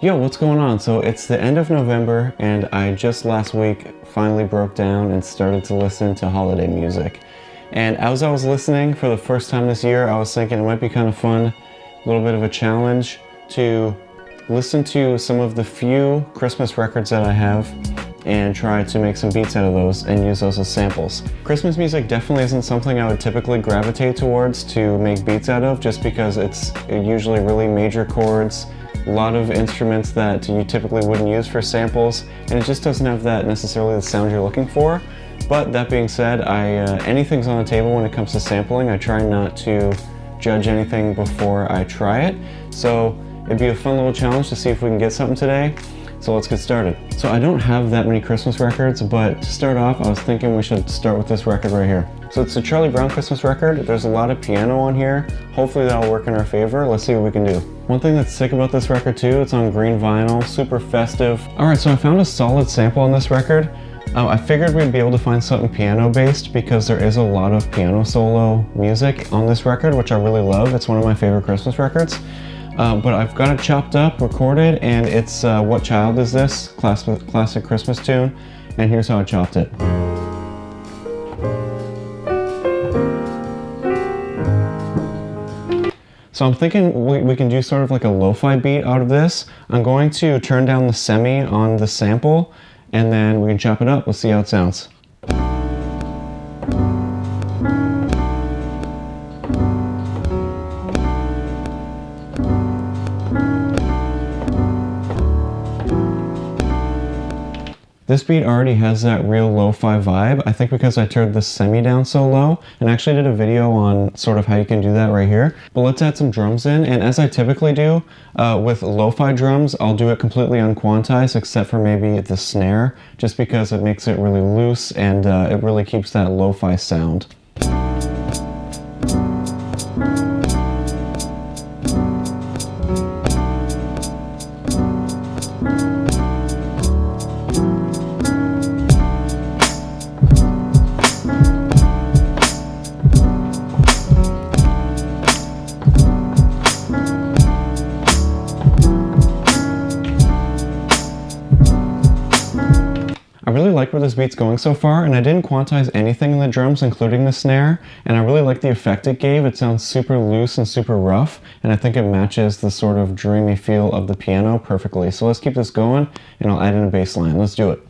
Yo, what's going on? So it's the end of November and I just last week finally broke down and started to listen to holiday music. And as I was listening for the first time this year, I was thinking it might be kind of fun, a little bit of a challenge to listen to some of the few Christmas records that I have and try to make some beats out of those and use those as samples. Christmas music definitely isn't something I would typically gravitate towards to make beats out of, just because it's usually really major chords, a lot of instruments that you typically wouldn't use for samples, and it just doesn't have that necessarily the sound you're looking for. But that being said, anything's on the table when it comes to sampling. I try not to judge anything before I try it. So it'd be a fun little challenge to see if we can get something today. So let's get started. So I don't have that many Christmas records, but to start off, I was thinking we should start with this record right here. So it's a Charlie Brown Christmas record. There's a lot of piano on here. Hopefully that'll work in our favor. Let's see what we can do. One thing that's sick about this record too, it's on green vinyl, super festive. All right, so I found a solid sample on this record. I figured we'd be able to find something piano-based because there is a lot of piano solo music on this record, which I really love. It's one of my favorite Christmas records. But I've got it chopped up, recorded, and it's What Child Is This? Classic Christmas tune, and here's how I chopped it. So I'm thinking we can do sort of like a lo-fi beat out of this. I'm going to turn down the semi on the sample, and then we can chop it up. Let's see how it sounds. This beat already has that real lo-fi vibe, I think because I turned the semi down so low, and actually did a video on sort of how you can do that right here. But let's add some drums in, and as I typically do with lo-fi drums, I'll do it completely unquantized except for maybe the snare, just because it makes it really loose and it really keeps that lo-fi sound. I really like where this beat's going so far, and I didn't quantize anything in the drums, including the snare, and I really like the effect it gave. It sounds super loose and super rough, and I think it matches the sort of dreamy feel of the piano perfectly. So let's keep this going, and I'll add in a bass line. Let's do it.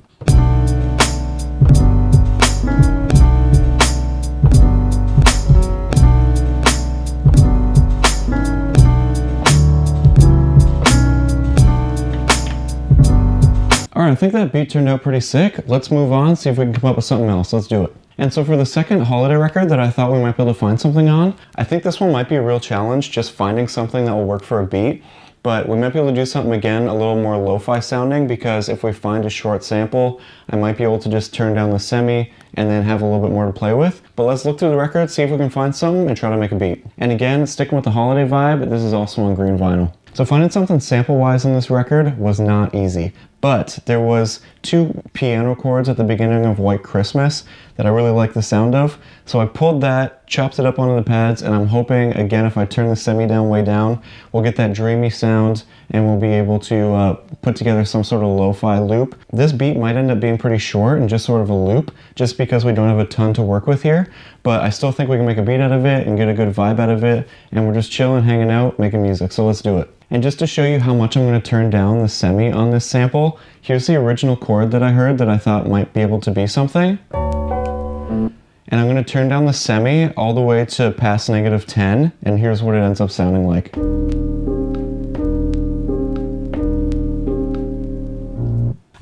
Alright, I think that beat turned out pretty sick. Let's move on, see if we can come up with something else. Let's do it. And so for the second holiday record that I thought we might be able to find something on, I think this one might be a real challenge, just finding something that will work for a beat. But we might be able to do something again a little more lo-fi sounding, because if we find a short sample, I might be able to just turn down the semi and then have a little bit more to play with. But let's look through the record, see if we can find something, and try to make a beat. And again, sticking with the holiday vibe, this is also on green vinyl. So finding something sample-wise on this record was not easy. But there was two piano chords at the beginning of White Christmas that I really like the sound of. So I pulled that, chopped it up onto the pads, and I'm hoping, again, if I turn the semi down way down, we'll get that dreamy sound and we'll be able to put together some sort of lo-fi loop. This beat might end up being pretty short and just sort of a loop, just because we don't have a ton to work with here. But I still think we can make a beat out of it and get a good vibe out of it, and we're just chilling, hanging out, making music. So let's do it. And just to show you how much I'm going to turn down the semi on this sample, here's the original chord that I heard that I thought might be able to be something. And I'm going to turn down the semi all the way to past -10, and here's what it ends up sounding like.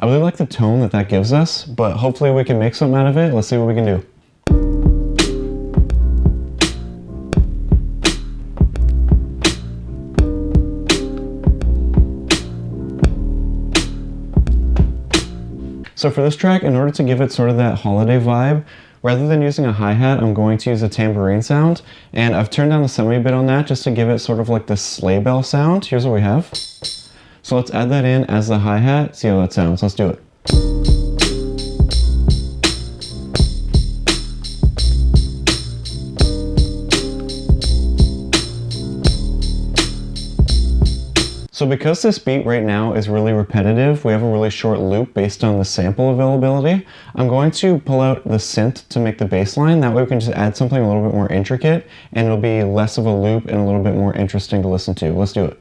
I really like the tone that that gives us, but hopefully we can make something out of it. Let's see what we can do. So for this track, in order to give it sort of that holiday vibe, rather than using a hi-hat, I'm going to use a tambourine sound, and I've turned down the semi a bit on that just to give it sort of like this sleigh bell sound. Here's what we have. So let's add that in as the hi-hat, see how that sounds. Let's do it. So because this beat right now is really repetitive, we have a really short loop based on the sample availability, I'm going to pull out the synth to make the bass line. That way we can just add something a little bit more intricate and it'll be less of a loop and a little bit more interesting to listen to. Let's do it.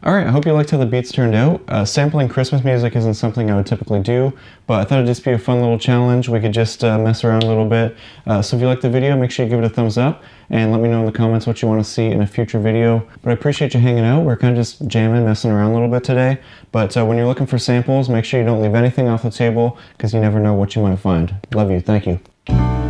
Alright, I hope you liked how the beats turned out. Sampling Christmas music isn't something I would typically do, but I thought it'd just be a fun little challenge. We could just mess around a little bit. So if you liked the video, make sure you give it a thumbs up, and let me know in the comments what you want to see in a future video. But I appreciate you hanging out. We're kind of just jamming, messing around a little bit today. But when you're looking for samples, make sure you don't leave anything off the table, because you never know what you might find. Love you. Thank you.